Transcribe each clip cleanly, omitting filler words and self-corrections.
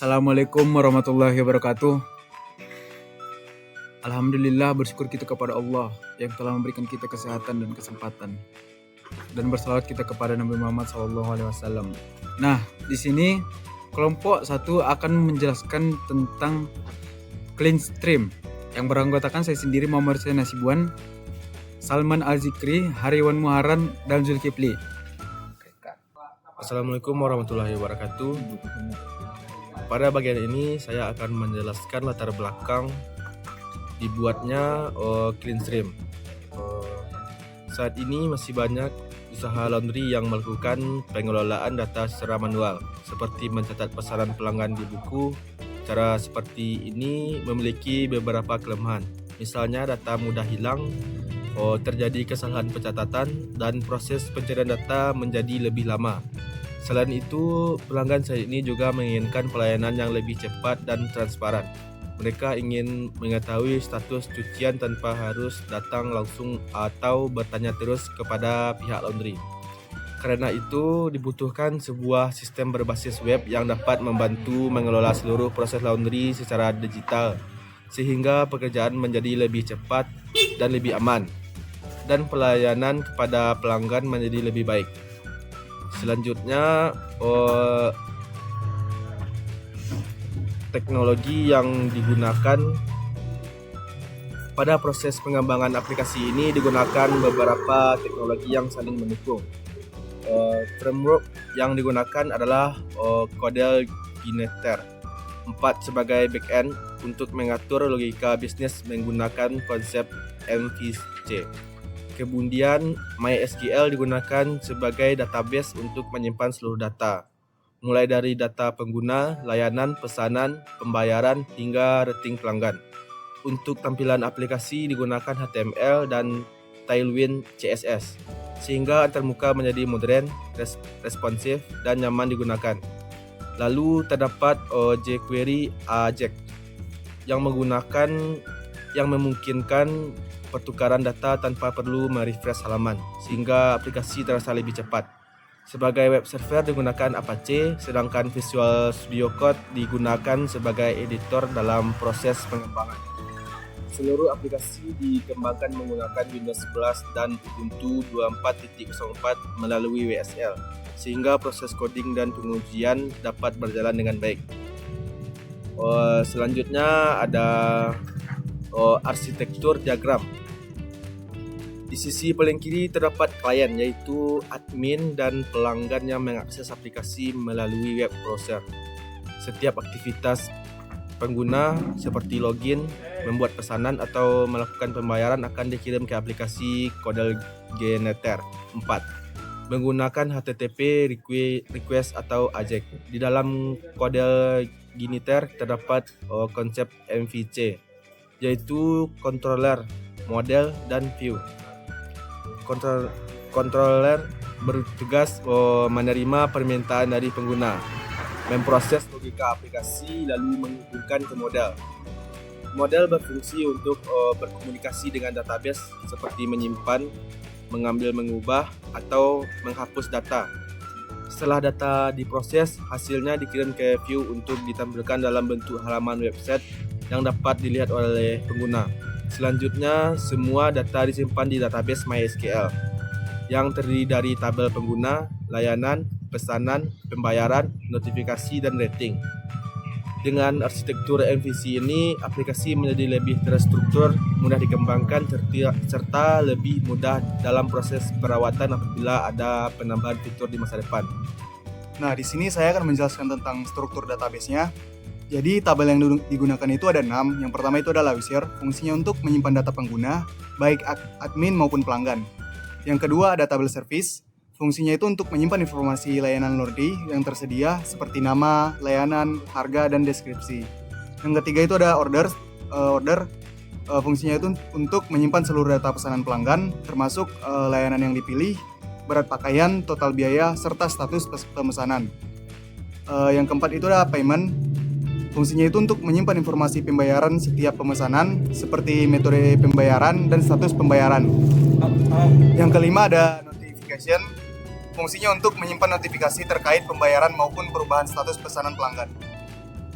Assalamualaikum warahmatullahi wabarakatuh. Alhamdulillah, bersyukur kita kepada Allah yang telah memberikan kita kesehatan dan kesempatan, dan bersalawat kita kepada Nabi Muhammad SAW. Nah, di sini kelompok satu akan menjelaskan tentang Clean Stream yang beranggotakan saya sendiri, Muhammad Hussein Nasibuan, Salman Al-Zikri, Hariwan Muharan, dan Zulkifli. Assalamualaikum warahmatullahi wabarakatuh. Pada bagian ini saya akan menjelaskan latar belakang dibuatnya Clean Stream. Saat ini masih banyak usaha laundry yang melakukan pengelolaan data secara manual, seperti mencatat pesanan pelanggan di buku. Cara seperti ini memiliki beberapa kelemahan. Misalnya data mudah hilang, terjadi kesalahan pencatatan, dan proses pencarian data menjadi lebih lama. Selain itu, pelanggan saat ini juga menginginkan pelayanan yang lebih cepat dan transparan. Mereka ingin mengetahui status cucian tanpa harus datang langsung atau bertanya terus kepada pihak laundry. Karena itu, dibutuhkan sebuah sistem berbasis web yang dapat membantu mengelola seluruh proses laundry secara digital, sehingga pekerjaan menjadi lebih cepat dan lebih aman, dan pelayanan kepada pelanggan menjadi lebih baik. Selanjutnya, teknologi yang digunakan pada proses pengembangan aplikasi ini digunakan beberapa teknologi yang saling mendukung. Framework yang digunakan adalah Codel Gineter 4 sebagai backend untuk mengatur logika bisnis menggunakan konsep MVC. Kemudian MySQL digunakan sebagai database untuk menyimpan seluruh data, mulai dari data pengguna, layanan, pesanan, pembayaran, hingga rating pelanggan. Untuk tampilan aplikasi digunakan HTML dan Tailwind CSS, sehingga antarmuka menjadi modern, responsif, dan nyaman digunakan. Lalu terdapat jQuery AJAX yang memungkinkan pertukaran data tanpa perlu merefresh halaman, sehingga aplikasi terasa lebih cepat. Sebagai web server digunakan Apache, sedangkan Visual Studio Code digunakan sebagai editor dalam proses pengembangan. Seluruh aplikasi dikembangkan menggunakan Windows 11 dan Ubuntu 24.04 melalui WSL, sehingga proses coding dan pengujian dapat berjalan dengan baik. Selanjutnya ada arsitektur diagram. Di sisi paling kiri terdapat klien, yaitu admin dan pelanggan yang mengakses aplikasi melalui web browser. Setiap aktivitas pengguna seperti login, membuat pesanan, atau melakukan pembayaran akan dikirim ke aplikasi Codel Gineter 4 menggunakan HTTP request atau AJAX. Di dalam Codel Gineter terdapat konsep MVC, yaitu controller, model, dan view. Controller bertugas menerima permintaan dari pengguna, memproses logika aplikasi, lalu menghubungkan ke model. Model berfungsi untuk berkomunikasi dengan database, seperti menyimpan, mengambil, mengubah, atau menghapus data. Setelah data diproses, hasilnya dikirim ke view untuk ditampilkan dalam bentuk halaman website yang dapat dilihat oleh pengguna. Selanjutnya, semua data disimpan di database MySQL yang terdiri dari tabel pengguna, layanan, pesanan, pembayaran, notifikasi, dan rating. Dengan arsitektur MVC ini, aplikasi menjadi lebih terstruktur, mudah dikembangkan, serta lebih mudah dalam proses perawatan apabila ada penambahan fitur di masa depan. Nah, di sini saya akan menjelaskan tentang struktur database-nya. Jadi, tabel yang digunakan itu ada 6. Yang pertama itu adalah wizard, fungsinya untuk menyimpan data pengguna, baik admin maupun pelanggan. Yang kedua ada tabel service, fungsinya itu untuk menyimpan informasi layanan laundry yang tersedia seperti nama, layanan, harga, dan deskripsi. Yang ketiga itu ada order, fungsinya itu untuk menyimpan seluruh data pesanan pelanggan, termasuk layanan yang dipilih, berat pakaian, total biaya, serta status pemesanan. Yang keempat itu ada payment. Fungsinya itu untuk menyimpan informasi pembayaran setiap pemesanan, seperti metode pembayaran dan status pembayaran. Yang kelima ada notification. Fungsinya untuk menyimpan notifikasi terkait pembayaran maupun perubahan status pesanan pelanggan.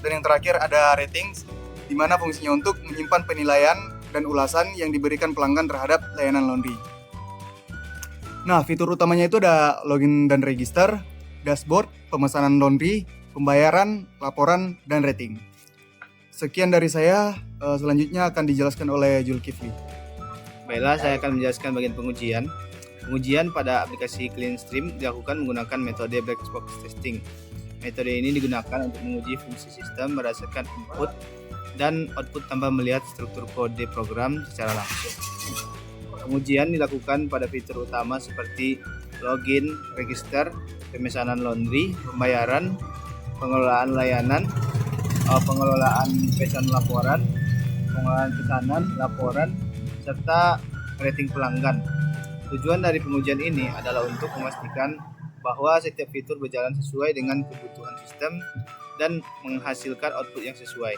dan yang terakhir ada ratings, di mana fungsinya untuk menyimpan penilaian dan ulasan yang diberikan pelanggan terhadap layanan laundry. Nah, fitur utamanya itu ada login dan register, dashboard, pemesanan laundry, pembayaran, laporan, dan rating. Sekian dari saya, selanjutnya akan dijelaskan oleh Zulkifli. Baiklah, saya akan menjelaskan bagian pengujian. Pengujian pada aplikasi CleanStream dilakukan menggunakan metode black box testing. Metode ini digunakan untuk menguji fungsi sistem berdasarkan input dan output tanpa melihat struktur kode program secara langsung. Pengujian dilakukan pada fitur utama seperti login, register, pemesanan laundry, pembayaran, pengelolaan layanan, pengelolaan pesan laporan, pengelolaan pesanan, laporan, serta rating pelanggan. Tujuan dari pengujian ini adalah untuk memastikan bahwa setiap fitur berjalan sesuai dengan kebutuhan sistem dan menghasilkan output yang sesuai.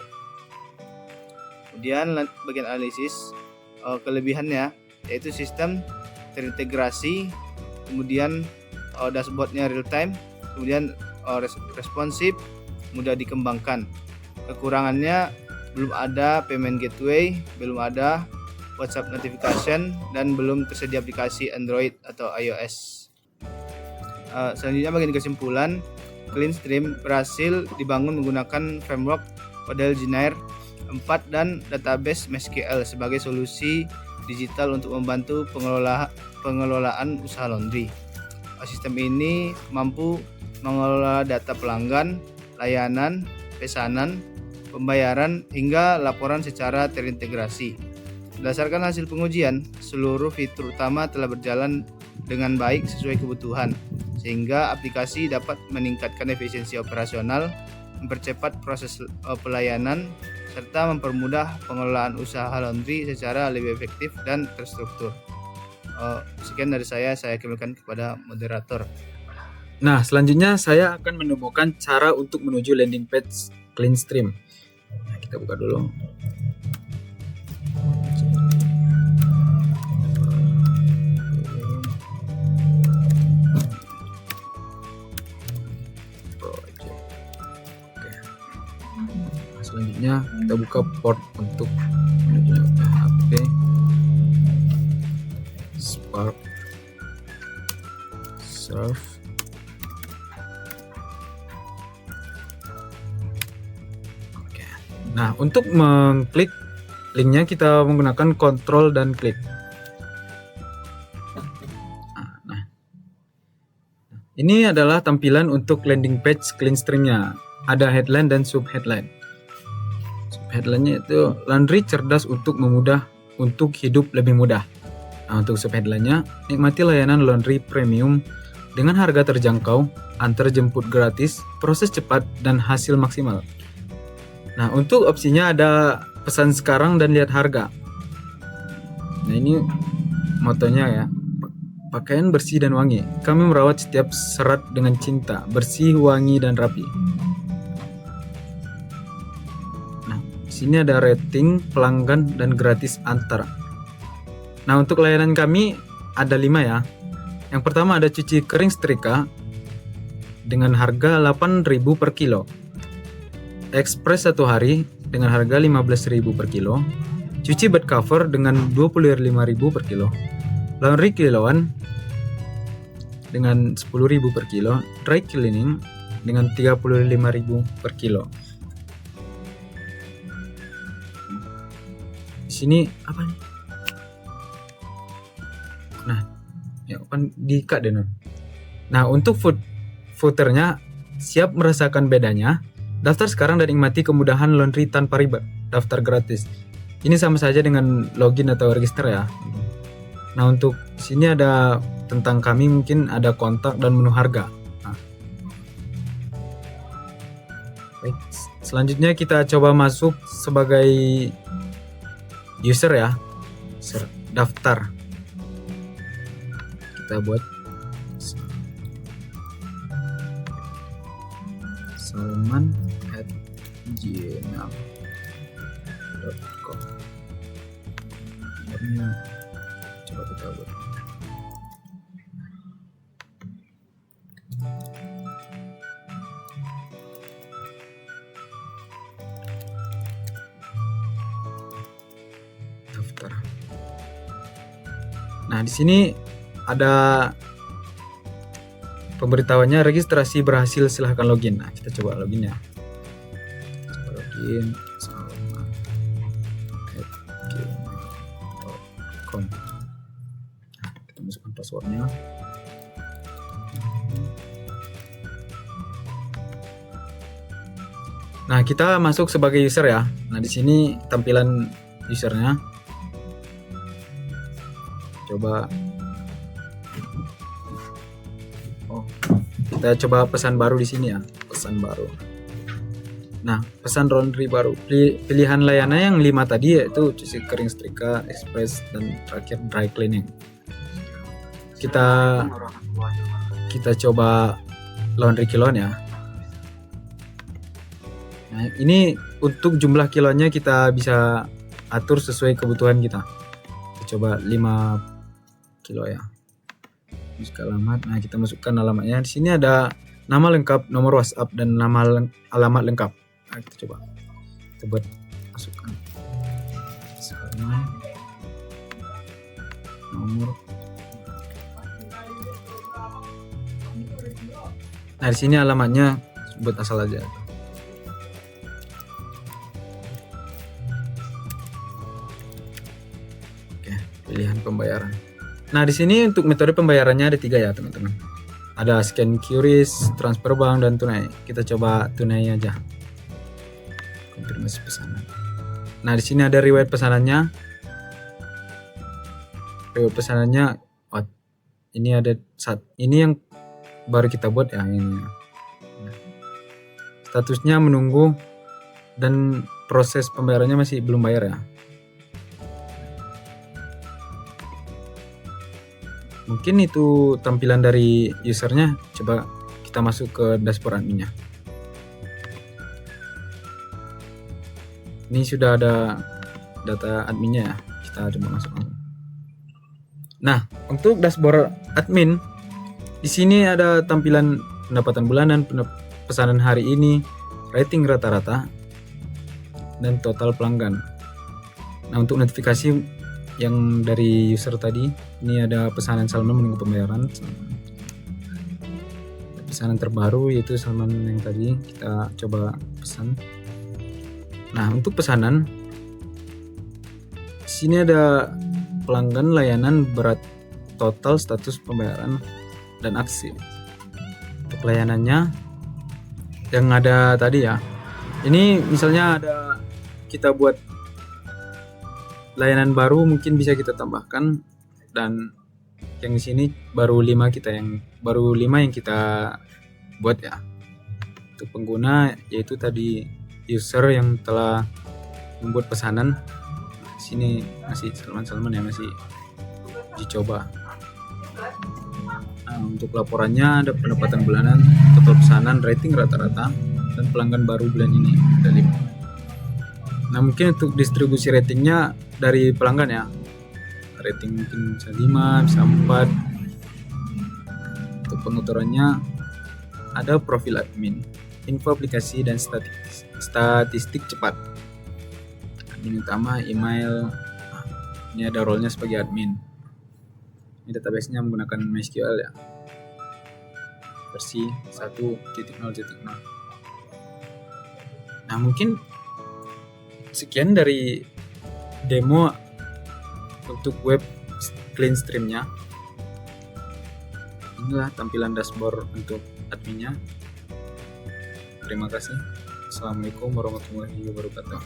Kemudian bagian analisis, kelebihannya yaitu sistem terintegrasi, kemudian dashboardnya real time, kemudian responsif, mudah dikembangkan. Kekurangannya belum ada payment gateway, belum ada WhatsApp notification, dan belum tersedia aplikasi Android atau iOS. Selanjutnya bagian kesimpulan, CleanStream berhasil dibangun menggunakan framework model Ginair 4 dan database MySQL sebagai solusi digital untuk membantu pengelolaan usaha laundry. Sistem ini mampu mengelola data pelanggan, layanan, pesanan, pembayaran, hingga laporan secara terintegrasi. Berdasarkan hasil pengujian, seluruh fitur utama telah berjalan dengan baik sesuai kebutuhan, sehingga aplikasi dapat meningkatkan efisiensi operasional, mempercepat proses pelayanan, serta mempermudah pengelolaan usaha laundry secara lebih efektif dan terstruktur. Sekian dari saya kembalikan kepada moderator. Nah, selanjutnya saya akan menemukan cara untuk menuju landing page CleanStream. Nah, kita buka dulu. Selanjutnya kita buka port untuk menuju PHP Spark Surf. Oke. Nah, untuk mengklik linknya kita menggunakan Ctrl dan klik. Nah, ini adalah tampilan untuk landing page CleanStream-nya. Ada headline dan sub headline. Headline-nya itu laundry cerdas untuk hidup lebih mudah. Nah, untuk subheadline-nya, nikmati layanan laundry premium dengan harga terjangkau, antar jemput gratis, proses cepat, dan hasil maksimal. Nah, untuk opsinya ada pesan sekarang dan lihat harga. Nah, ini motonya ya. Pakaian bersih dan wangi. Kami merawat setiap serat dengan cinta, bersih, wangi, dan rapi. Sini ada rating, pelanggan, dan gratis antar. Nah, untuk layanan kami ada 5 ya. Yang pertama ada cuci kering setrika dengan harga 8.000 per kilo. Express 1 hari dengan harga 15.000 per kilo. Cuci bed cover dengan 25.000 per kilo. Laundry kiloan dengan 10.000 per kilo. Dry cleaning dengan 35.000 per kilo. Sini apa nih? Nah, ya kan di-cut deh. Nah, untuk footernya siap merasakan bedanya. Daftar sekarang dan nikmati kemudahan laundry tanpa ribet. Daftar gratis. Ini sama saja dengan login atau register ya. Nah, untuk sini ada tentang kami, mungkin ada kontak dan menu harga. Nah. Baik, selanjutnya kita coba masuk sebagai user ya, daftar. Kita buat salman@gmail.com. Nomornya coba kita buat. komputer. Nah, di sini ada pemberitahuannya registrasi berhasil, silahkan login. Nah, kita coba login ya. Coba login sama gmail.com. Nah, kita masukkan passwordnya. Nah, kita masuk sebagai user ya. Nah, di sini tampilan usernya. Coba kita coba pesan baru di sini ya, pesan baru. Nah, pesan laundry baru. Pilihan layanan yang 5 tadi yaitu cuci kering, setrika, express, dan terakhir dry cleaning. Kita coba laundry kiloan ya. Nah, ini untuk jumlah kilonya kita bisa atur sesuai kebutuhan kita. Kita coba 5 kilo ya. Masuk alamat. Nah, kita masukkan alamatnya. Di sini ada nama lengkap, nomor WhatsApp, dan nama alamat lengkap. Nah, kita coba. Kita buat masukkan. Sekarang nomor. Nah, di sini alamatnya buat asal aja. Pilihan pembayaran. Nah, di sini untuk metode pembayarannya ada 3 ya, teman-teman. Ada scan QRIS, transfer bank, dan tunai. Kita coba tunai aja. Konfirmasi pesanan. Nah, di sini ada riwayat pesanannya. Riwayat pesanannya, ini ada ini yang baru kita buat ya, ini. Statusnya menunggu dan proses pembayarannya masih belum bayar ya. Mungkin itu tampilan dari usernya. Coba kita masuk ke dashboard adminnya. Ini sudah ada data adminnya ya. Kita coba masuk. Nah, untuk dashboard admin, di sini ada tampilan pendapatan bulanan, pesanan hari ini, rating rata-rata, dan total pelanggan. Nah, untuk notifikasi yang dari user tadi, ini ada pesanan Salman menunggu pembayaran. Pesanan terbaru yaitu Salman yang tadi kita coba pesan. Nah, untuk pesanan di sini ada pelanggan, layanan, berat, total, status pembayaran, dan aksi. Untuk layanannya yang ada tadi ya. Ini misalnya ada kita buat layanan baru, mungkin bisa kita tambahkan, dan yang di sini baru 5 yang kita buat ya. Untuk pengguna yaitu tadi user yang telah membuat pesanan. Di sini masih Salman yang masih dicoba. Nah, untuk laporannya ada pendapatan bulanan, total pesanan, rating rata-rata, dan pelanggan baru bulan ini ada 5. Nah, mungkin untuk distribusi ratingnya dari pelanggan ya. Rating mungkin bisa 5, bisa 4. Untuk pengaturannya ada profil admin, info aplikasi, dan statistik cepat. Admin utama, email. Ini ada role-nya sebagai admin. Ini database-nya menggunakan MySQL ya. Versi 1.0.0. Nah, mungkin sekian dari demo untuk web clean streamnya. Inilah tampilan dashboard untuk adminnya. Terima kasih. Assalamualaikum warahmatullahi wabarakatuh.